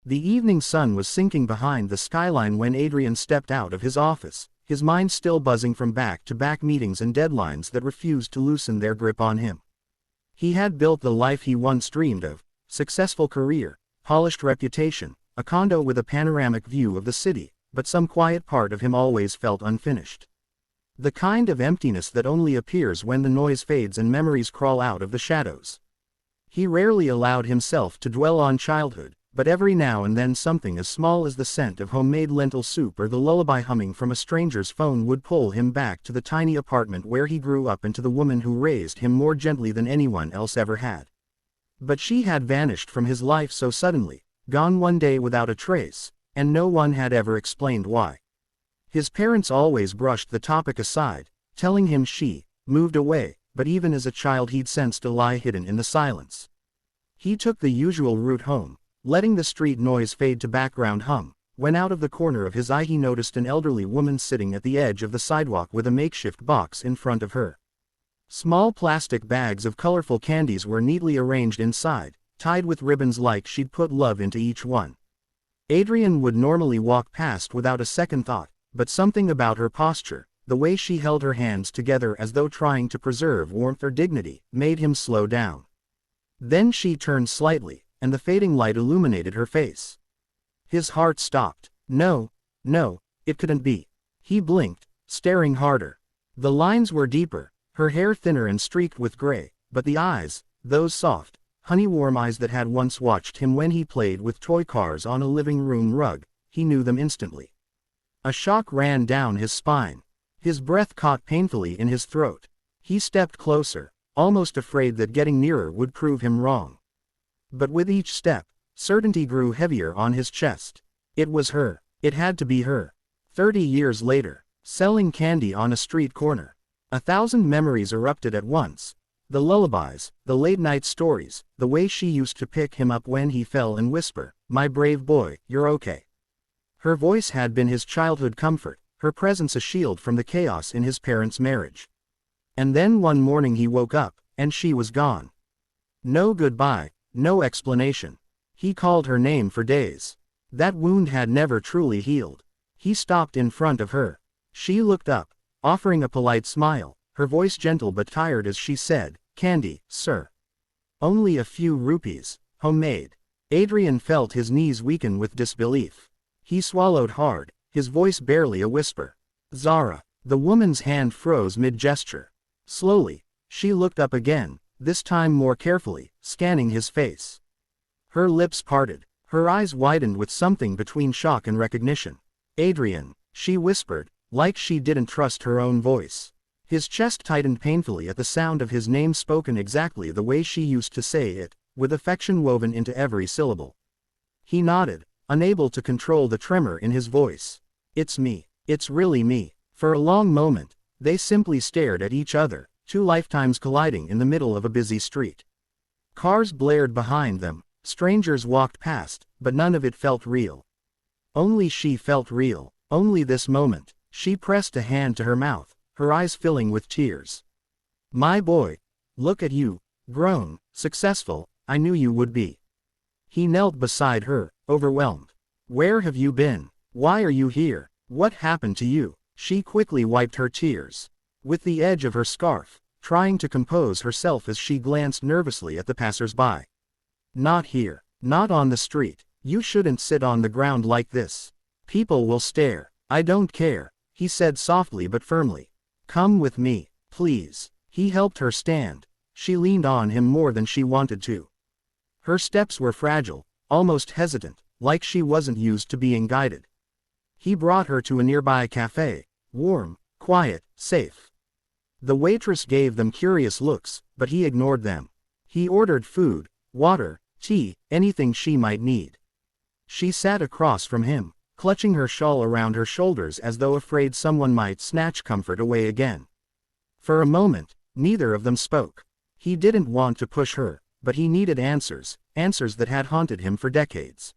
The evening sun was sinking behind the skyline when Adrian stepped out of his office, his mind still buzzing from back-to-back meetings and deadlines that refused to loosen their grip on him. He had built the life he once dreamed of: successful career, polished reputation, a condo with a panoramic view of the city, but some quiet part of him always felt unfinished. The kind of emptiness that only appears when the noise fades and memories crawl out of the shadows. He rarely allowed himself to dwell on childhood, but every now and then something as small as the scent of homemade lentil soup or the lullaby humming from a stranger's phone would pull him back to the tiny apartment where he grew up and to the woman who raised him more gently than anyone else ever had. But she had vanished from his life so suddenly, gone one day without a trace, and no one had ever explained why. His parents always brushed the topic aside, telling him she moved away, but even as a child he'd sensed a lie hidden in the silence. He took the usual route home, letting the street noise fade to background hum. When out of the corner of his eye he noticed an elderly woman sitting at the edge of the sidewalk with a makeshift box in front of her. Small plastic bags of colorful candies were neatly arranged inside, tied with ribbons like she'd put love into each one. Adrian would normally walk past without a second thought, but something about her posture, the way she held her hands together as though trying to preserve warmth or dignity, made him slow down. Then she turned slightly, and the fading light illuminated her face. His heart stopped. No, it couldn't be. He blinked, staring harder. The lines were deeper, her hair thinner and streaked with gray, but the eyes, those soft, honey-warm eyes that had once watched him when he played with toy cars on a living room rug, he knew them instantly. A shock ran down his spine. His breath caught painfully in his throat. He stepped closer, almost afraid that getting nearer would prove him wrong. But with each step, certainty grew heavier on his chest. It was her. It had to be her. 30 years later, selling candy on a street corner. 1,000 memories erupted at once. The lullabies, the late-night stories, the way she used to pick him up when he fell and whisper, "My brave boy, you're okay." Her voice had been his childhood comfort, her presence a shield from the chaos in his parents' marriage. And then one morning he woke up, and she was gone. No goodbye, no explanation. He called her name for days. That wound had never truly healed. He stopped in front of her. She looked up, offering a polite smile, her voice gentle but tired as she said, "Candy, sir. Only a few rupees, homemade." Adrian felt his knees weaken with disbelief. He swallowed hard, his voice barely a whisper. "Zara." The woman's hand froze mid-gesture. Slowly, she looked up again, this time more carefully, scanning his face. Her lips parted, her eyes widened with something between shock and recognition. "Adrian," she whispered, like she didn't trust her own voice. His chest tightened painfully at the sound of his name spoken exactly the way she used to say it, with affection woven into every syllable. He nodded, unable to control the tremor in his voice. "It's me. It's really me." For a long moment, they simply stared at each other, two lifetimes colliding in the middle of a busy street. Cars blared behind them, strangers walked past, but none of it felt real. Only she felt real, only this moment. She pressed a hand to her mouth, her eyes filling with tears. "My boy. Look at you, grown, successful, I knew you would be." He knelt beside her, overwhelmed. "Where have you been? Why are you here? What happened to you?" She quickly wiped her tears with the edge of her scarf, trying to compose herself as she glanced nervously at the passers-by. "Not here. Not on the street. You shouldn't sit on the ground like this. People will stare." "I don't care," he said softly but firmly. "Come with me, please." He helped her stand. She leaned on him more than she wanted to. Her steps were fragile, almost hesitant, like she wasn't used to being guided. He brought her to a nearby cafe, warm, quiet, safe. The waitress gave them curious looks, but he ignored them. He ordered food, water, tea, anything she might need. She sat across from him, clutching her shawl around her shoulders as though afraid someone might snatch comfort away again. For a moment, neither of them spoke. He didn't want to push her, but he needed answers, answers that had haunted him for decades.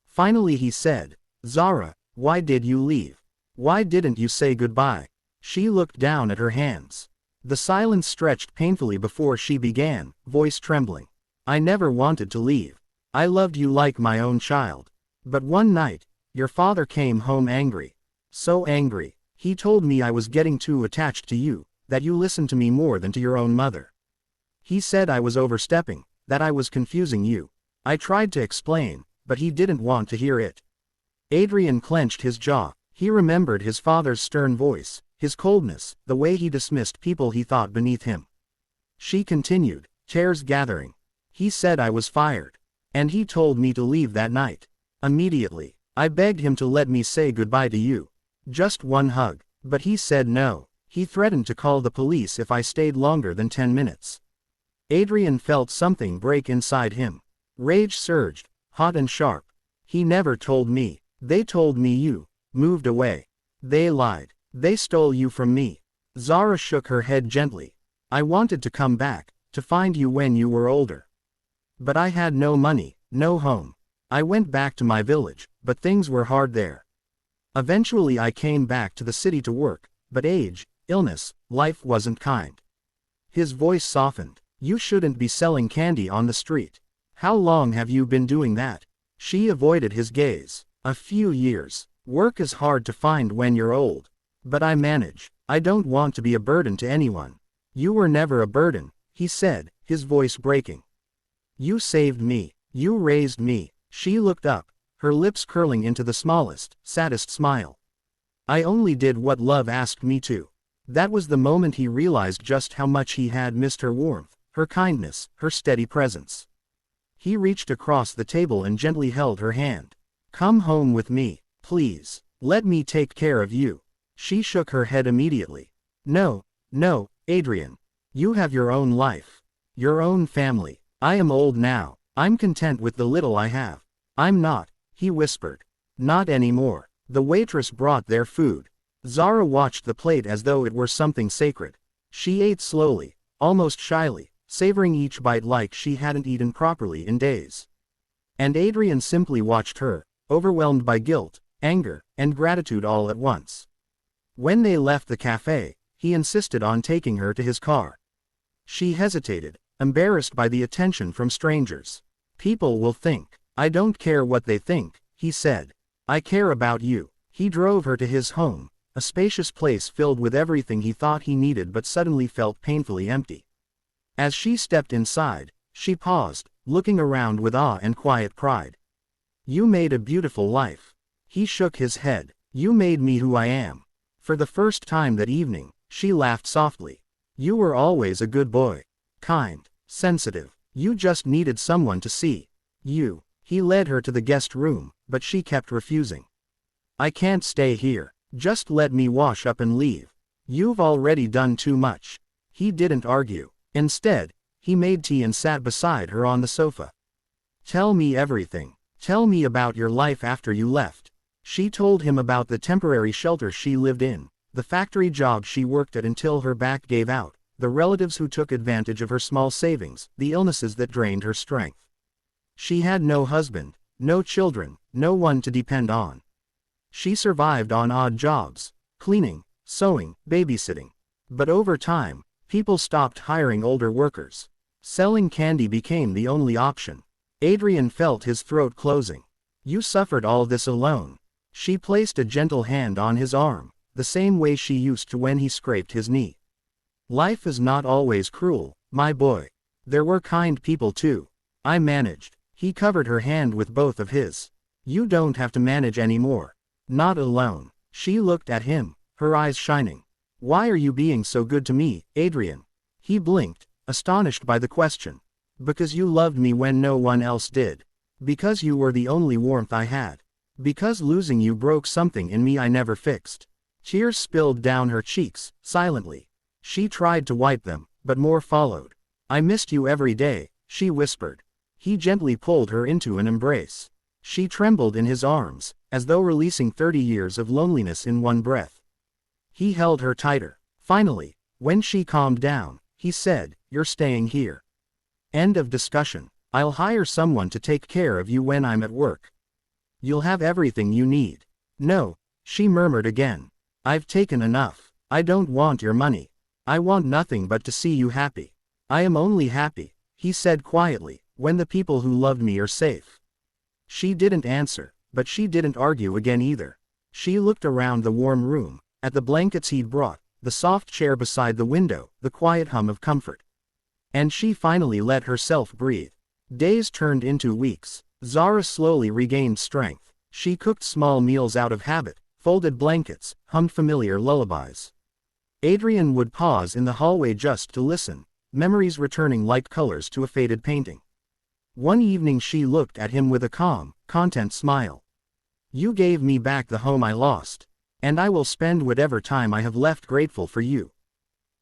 Finally he said, "Zara, why did you leave? Why didn't you say goodbye?" She looked down at her hands. The silence stretched painfully before she began, voice trembling. "I never wanted to leave. I loved you like my own child. But one night, your father came home angry. So angry, he told me I was getting too attached to you, that you listened to me more than to your own mother. He said I was overstepping, that I was confusing you. I tried to explain, but he didn't want to hear it. Adrian clenched his jaw. He remembered his father's stern voice, his coldness, the way he dismissed people he thought beneath him. She continued, tears gathering. He said I was fired. And he told me to leave that night. Immediately, I begged him to let me say goodbye to you. Just one hug. But he said no. He threatened to call the police if I stayed longer than 10 minutes. Adrian felt something break inside him. Rage surged, hot and sharp. He never told me. They told me you moved away. They lied. They stole you from me. Zara shook her head gently. I wanted to come back, to find you when you were older. But I had no money, no home. I went back to my village, but things were hard there. Eventually I came back to the city to work, but age, illness, life wasn't kind. His voice softened. You shouldn't be selling candy on the street. How long have you been doing that? She avoided his gaze. A few years. Work is hard to find when you're old. But I manage. I don't want to be a burden to anyone. You were never a burden, he said, his voice breaking. You saved me. You raised me. She looked up, her lips curling into the smallest, saddest smile. I only did what love asked me to. That was the moment he realized just how much he had missed her warmth, her kindness, her steady presence. He reached across the table and gently held her hand. Come home with me, please. Let me take care of you. She shook her head immediately. No, no, Adrian. You have your own life. Your own family. I am old now. I'm content with the little I have. I'm not, he whispered. Not anymore. The waitress brought their food. Zara watched the plate as though it were something sacred. She ate slowly, almost shyly, savoring each bite like she hadn't eaten properly in days. And Adrian simply watched her, overwhelmed by guilt, anger, and gratitude all at once. When they left the cafe, he insisted on taking her to his car. She hesitated, embarrassed by the attention from strangers. People will think. I don't care what they think, he said. I care about you. He drove her to his home, a spacious place filled with everything he thought he needed but suddenly felt painfully empty. As she stepped inside, she paused, looking around with awe and quiet pride. You made a beautiful life. He shook his head. You made me who I am. For the first time that evening, she laughed softly. You were always a good boy. Kind, sensitive. You just needed someone to see you. He led her to the guest room, but she kept refusing. I can't stay here. Just let me wash up and leave. You've already done too much. He didn't argue. Instead, he made tea and sat beside her on the sofa. Tell me everything. Tell me about your life after you left. She told him about the temporary shelter she lived in, the factory job she worked at until her back gave out, the relatives who took advantage of her small savings, the illnesses that drained her strength. She had no husband, no children, no one to depend on. She survived on odd jobs, cleaning, sewing, babysitting. But over time, people stopped hiring older workers. Selling candy became the only option. Adrian felt his throat closing. You suffered all this alone. She placed a gentle hand on his arm, the same way she used to when he scraped his knee. Life is not always cruel, my boy. There were kind people too. I managed. He covered her hand with both of his. You don't have to manage anymore. Not alone. She looked at him, her eyes shining. Why are you being so good to me, Adrian? He blinked, astonished by the question. Because you loved me when no one else did. Because you were the only warmth I had. Because losing you broke something in me I never fixed. Tears spilled down her cheeks, silently. She tried to wipe them, but more followed. I missed you every day, she whispered. He gently pulled her into an embrace. She trembled in his arms, as though releasing 30 years of loneliness in one breath. He held her tighter. Finally, when she calmed down, he said, You're staying here. End of discussion. I'll hire someone to take care of you when I'm at work. You'll have everything you need. No, she murmured again. I've taken enough. I don't want your money. I want nothing but to see you happy. I am only happy, he said quietly, when the people who loved me are safe. She didn't answer, But she didn't argue again either. She looked around the warm room, at the blankets he'd brought, the soft chair beside the window, the quiet hum of comfort. And she finally let herself breathe. Days turned into weeks. Zara slowly regained strength. She cooked small meals out of habit, folded blankets, hummed familiar lullabies. Adrian would pause in the hallway just to listen, memories returning like colors to a faded painting. One evening she looked at him with a calm, content smile. "You gave me back the home I lost. And I will spend whatever time I have left grateful for you."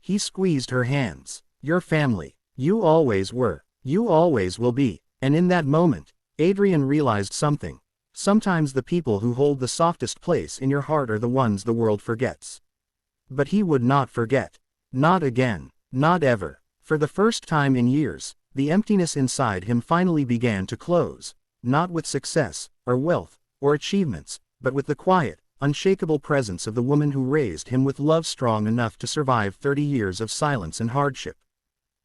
He squeezed her hands. "Your family. You always were. You always will be." And in that moment, Adrian realized something. Sometimes the people who hold the softest place in your heart are the ones the world forgets. But he would not forget. Not again. Not ever. For the first time in years, the emptiness inside him finally began to close, not with success, or wealth, or achievements, but with the quiet, unshakable presence of the woman who raised him with love strong enough to survive 30 years of silence and hardship.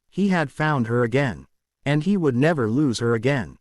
He had found her again. And he would never lose her again.